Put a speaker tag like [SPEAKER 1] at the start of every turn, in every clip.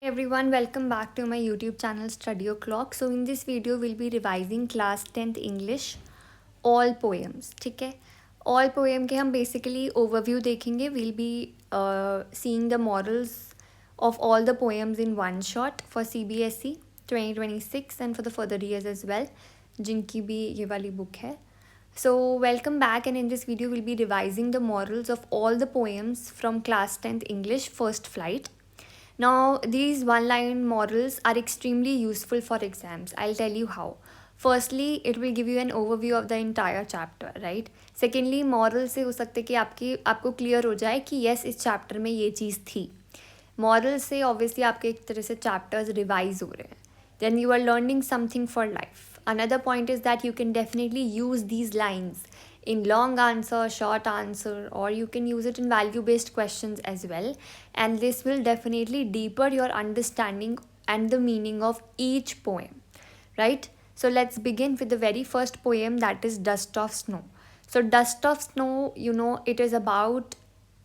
[SPEAKER 1] Everyone, welcome back to my YouTube channel Study O'Clock. So in this video we'll be revising class 10th English all poems. ठीक है, all poem के हम basically overview देखेंगे. We'll be seeing the morals of all the poems in one shot for CBSE 2026 and for the further years as well, जिनकी भी ये वाली book है. So welcome back, and in this video we'll be revising the morals of all the poems from class 10th English First Flight. Now, these one-line morals are extremely useful for exams. I'll tell you how. Firstly, it will give you an overview of the entire chapter, right? Secondly, moral से हो सकते कि आपको clear हो जाए कि yes, इस chapter में ये चीज़ थी. Moral से obviously आपके एक तरह से chapters revise हो रहे हैं. Then you are learning something for life. Another point is that you can definitely use these lines in long answer, short answer, or you can use it in value based questions as well, and this will definitely deeper your understanding and the meaning of each poem, right? So let's begin with the very first poem, that is Dust of Snow. So Dust of Snow, it is about,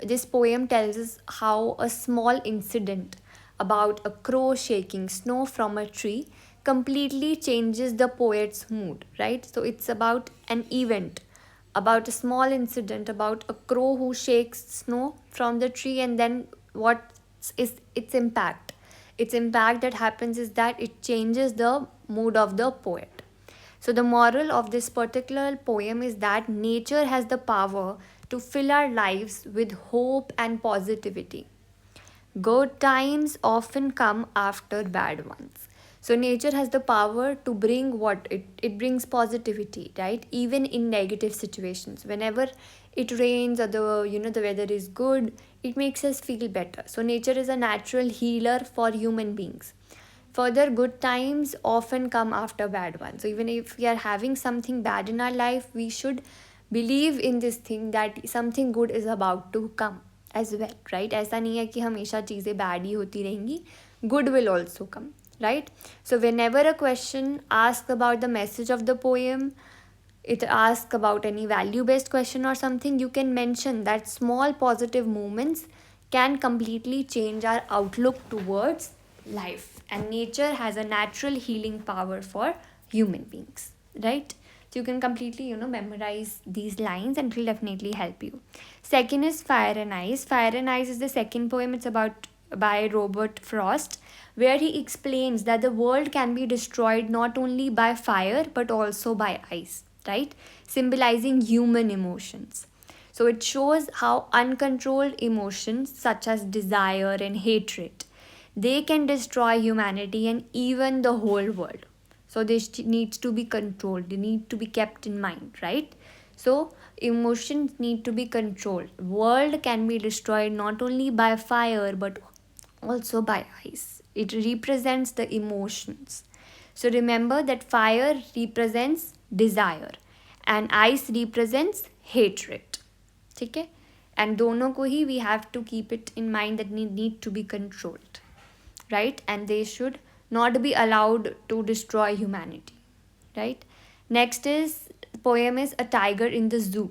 [SPEAKER 1] this poem tells us how a small incident about a crow shaking snow from a tree completely changes the poet's mood, right? So it's about an event, about a small incident, about a crow who shakes snow from the tree, and then what is its impact. Its impact that happens is that it changes the mood of the poet. So the moral of this particular poem is that nature has the power to fill our lives with hope and positivity. Good times often come after bad ones. So nature has the power to bring what it brings positivity, right? Even in negative situations, whenever it rains or the weather is good, it makes us feel better. So nature is a natural healer for human beings. Further, good times often come after bad ones. So even if we are having something bad in our life, we should believe in this thing that something good is about to come as well, right? ऐसा नहीं है कि हमेशा चीज़ें bad ही होती रहेंगी. Good will also come, right? So whenever a question asks about the message of the poem, it asks about any value based question or something, you can mention that small positive moments can completely change our outlook towards life, and nature has a natural healing power for human beings, right? So you can completely memorize these lines, and it will definitely help you. Second is Fire and Ice. Fire and Ice is the second poem. It's about by Robert Frost, where he explains that the world can be destroyed not only by fire but also by ice, right? Symbolizing human emotions. So it shows how uncontrolled emotions such as desire and hatred, they can destroy humanity and even the whole world. So this needs to be controlled, they need to be kept in mind, right? So emotions need to be controlled. World can be destroyed not only by fire but also by ice. It represents the emotions. So remember that fire represents desire and ice represents hatred. ठीक है, and दोनों को ही we have to keep it in mind that need to be controlled, right? And they should not be allowed to destroy humanity, right? Next is poem is A Tiger in the Zoo.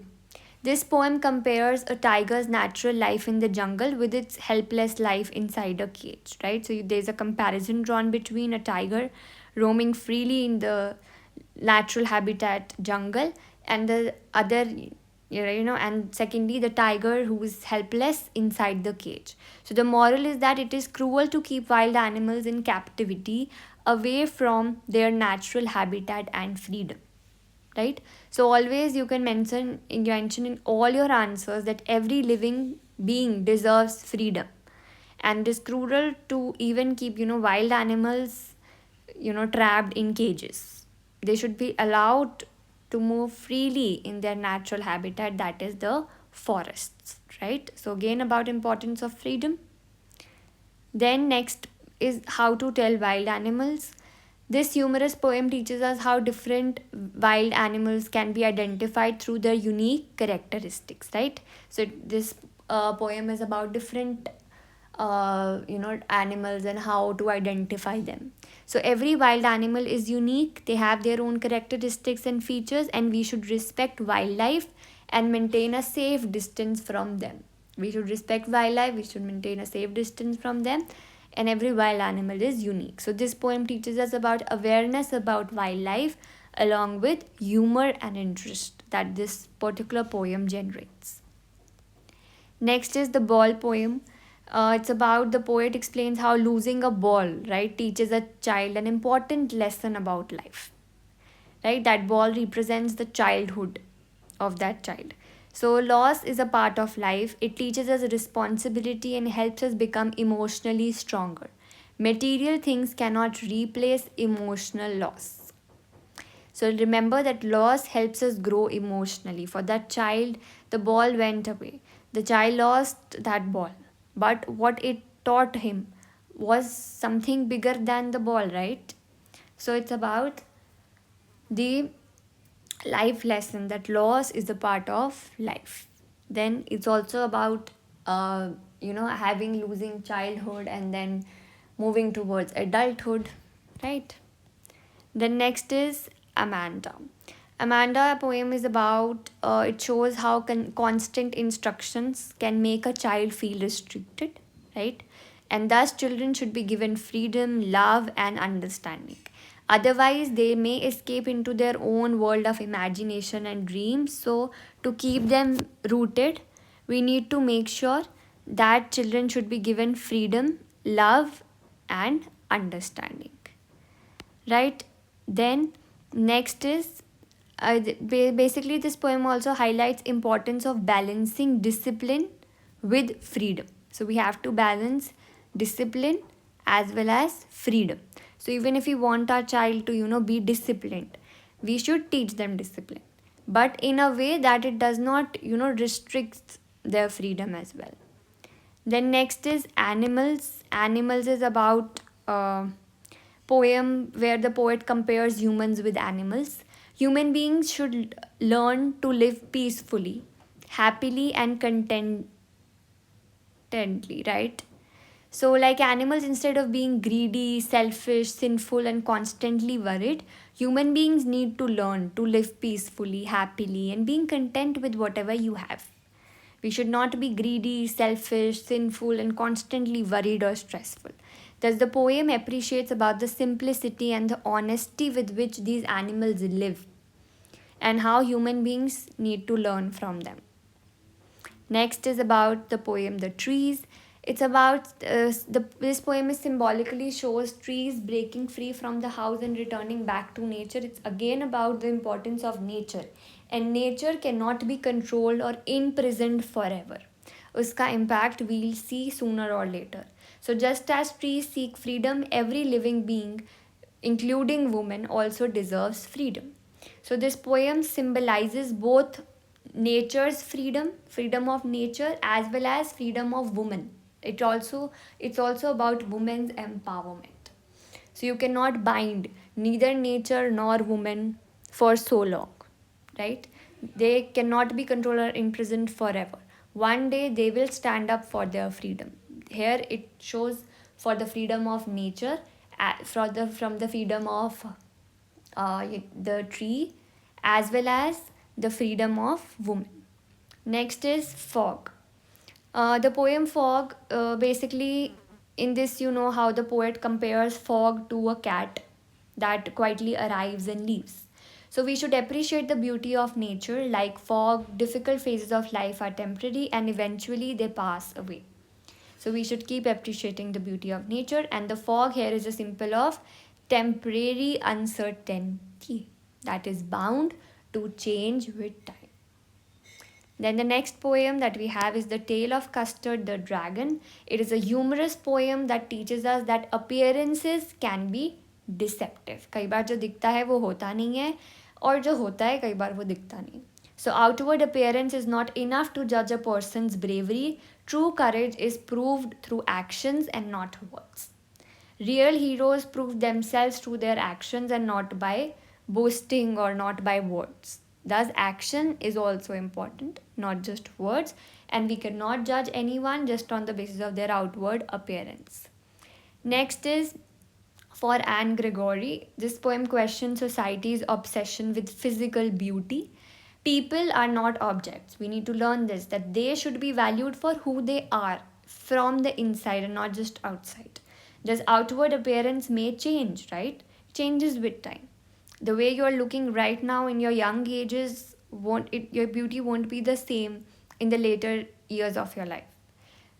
[SPEAKER 1] This poem compares a tiger's natural life in the jungle with its helpless life inside a cage, right? So there's a comparison drawn between a tiger roaming freely in the natural habitat jungle and the other, and secondly, the tiger who is helpless inside the cage. So the moral is that it is cruel to keep wild animals in captivity away from their natural habitat and freedom, right? So always you can mention in all your answers that every living being deserves freedom, and it is cruel to even keep wild animals trapped in cages. They should be allowed to move freely in their natural habitat, that is the forests, right? So again, about importance of freedom. Then next is How to Tell Wild Animals. This humorous poem teaches us how different wild animals can be identified through their unique characteristics, right? So this poem is about different animals and how to identify them. So every wild animal is unique. They have their own characteristics and features, and we should respect wildlife and maintain a safe distance from them. We should respect wildlife, we should maintain a safe distance from them, and every wild animal is unique. So this poem teaches us about awareness about wildlife along with humor and interest that this particular poem generates. Next is the ball poem. It's about the poet explains how losing a ball, right, teaches a child an important lesson about life. Right, that ball represents the childhood of that child. So loss is a part of life. It teaches us responsibility and helps us become emotionally stronger. Material things cannot replace emotional loss. So remember that loss helps us grow emotionally. For that child, the ball went away. The child lost that ball. But what it taught him was something bigger than the ball, right? So it's about the life lesson that loss is a part of life. Then it's also about having losing childhood and then moving towards adulthood, right? Then next is Amanda. Amanda poem is about it shows how constant instructions can make a child feel restricted, right? And thus children should be given freedom, love and understanding. Otherwise they may escape into their own world of imagination and dreams. So to keep them rooted, we need to make sure that children should be given freedom, love and understanding, right? Then next is basically this poem also highlights importance of balancing discipline with freedom. So we have to balance discipline as well as freedom. So even if we want our child to be disciplined, we should teach them discipline, but in a way that it does not restrict their freedom as well. Then next is animals. Animals is about poem where the poet compares humans with animals. Human beings should learn to live peacefully, happily, and contentedly, right? So, like animals, instead of being greedy, selfish, sinful, and constantly worried, human beings need to learn to live peacefully, happily, and being content with whatever you have. We should not be greedy, selfish, sinful, and constantly worried or stressful. Thus, the poem appreciates about the simplicity and the honesty with which these animals live and how human beings need to learn from them. Next is about the poem The Trees. It's about this poem is symbolically shows trees breaking free from the house and returning back to nature. It's again about the importance of nature, and nature cannot be controlled or imprisoned forever. Uska impact we'll see sooner or later. So just as trees seek freedom, every living being, including women, also deserves freedom. So this poem symbolizes both nature's freedom, freedom of nature, as well as freedom of women. It's also about women's empowerment. So you cannot bind neither nature nor woman for so long, right? They cannot be controlled or imprisoned forever. One day they will stand up for their freedom. Here it shows for the freedom of nature, from the freedom of the tree, as well as the freedom of woman. Next is Fog. The poem Fog, basically, in this, you know how the poet compares fog to a cat that quietly arrives and leaves. So, we should appreciate the beauty of nature. Like fog, difficult phases of life are temporary and eventually they pass away. So, we should keep appreciating the beauty of nature. And the fog here is a symbol of temporary uncertainty that is bound to change with time. Then the next poem that we have is The Tale of Custard the Dragon. It is a humorous poem that teaches us that appearances can be deceptive. कई बार जो दिखता है वो होता नहीं है, और जो होता है कई बार वो दिखता नहीं. So outward appearance is not enough to judge a person's bravery. True courage is proved through actions and not words. Real heroes prove themselves through their actions and not by boasting or not by words. Thus, action is also important, not just words, and we cannot judge anyone just on the basis of their outward appearance. Next is for Anne Gregory. This poem questions society's obsession with physical beauty. People are not objects. We need to learn this, that they should be valued for who they are from the inside and not just outside. This outward appearance may change, right? Changes with time. The way you are looking right now in your young ages, your beauty won't be the same in the later years of your life,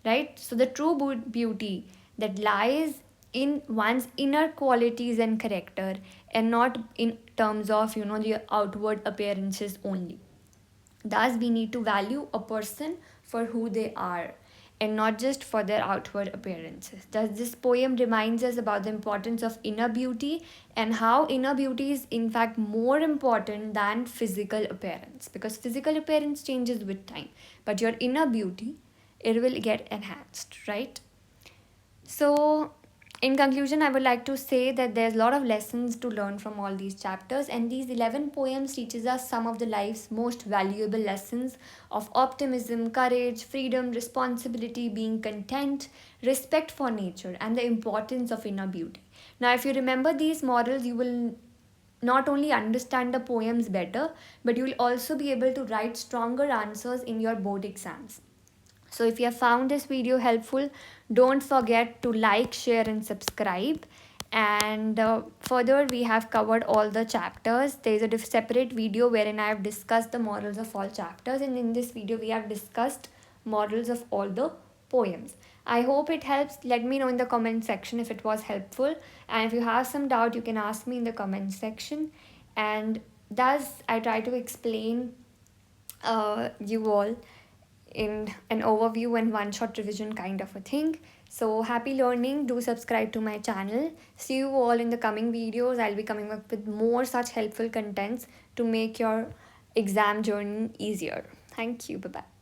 [SPEAKER 1] right? So the true beauty that lies in one's inner qualities and character, and not in terms of the outward appearances only. Thus, we need to value a person for who they are and not just for their outward appearances. Thus, this poem reminds us about the importance of inner beauty and how inner beauty is, in fact, more important than physical appearance, because physical appearance changes with time, but your inner beauty, it will get enhanced, right? So, in conclusion, I would like to say that there's a lot of lessons to learn from all these chapters, and these 11 poems teaches us some of the life's most valuable lessons of optimism, courage, freedom, responsibility, being content, respect for nature, and the importance of inner beauty. Now, if you remember these models, you will not only understand the poems better, but you will also be able to write stronger answers in your board exams. So, if you have found this video helpful, don't forget to like, share, and subscribe. And further, we have covered all the chapters. There is a separate video wherein I have discussed the morals of all chapters, and in this video, we have discussed morals of all the poems. I hope it helps. Let me know in the comment section if it was helpful. And if you have some doubt, you can ask me in the comment section. And thus, I try to explain you all in an overview and one shot revision kind of a thing. So happy learning. Do subscribe to my channel. See you all in the coming videos. I'll be coming up with more such helpful contents to make your exam journey easier. Thank you. Bye bye.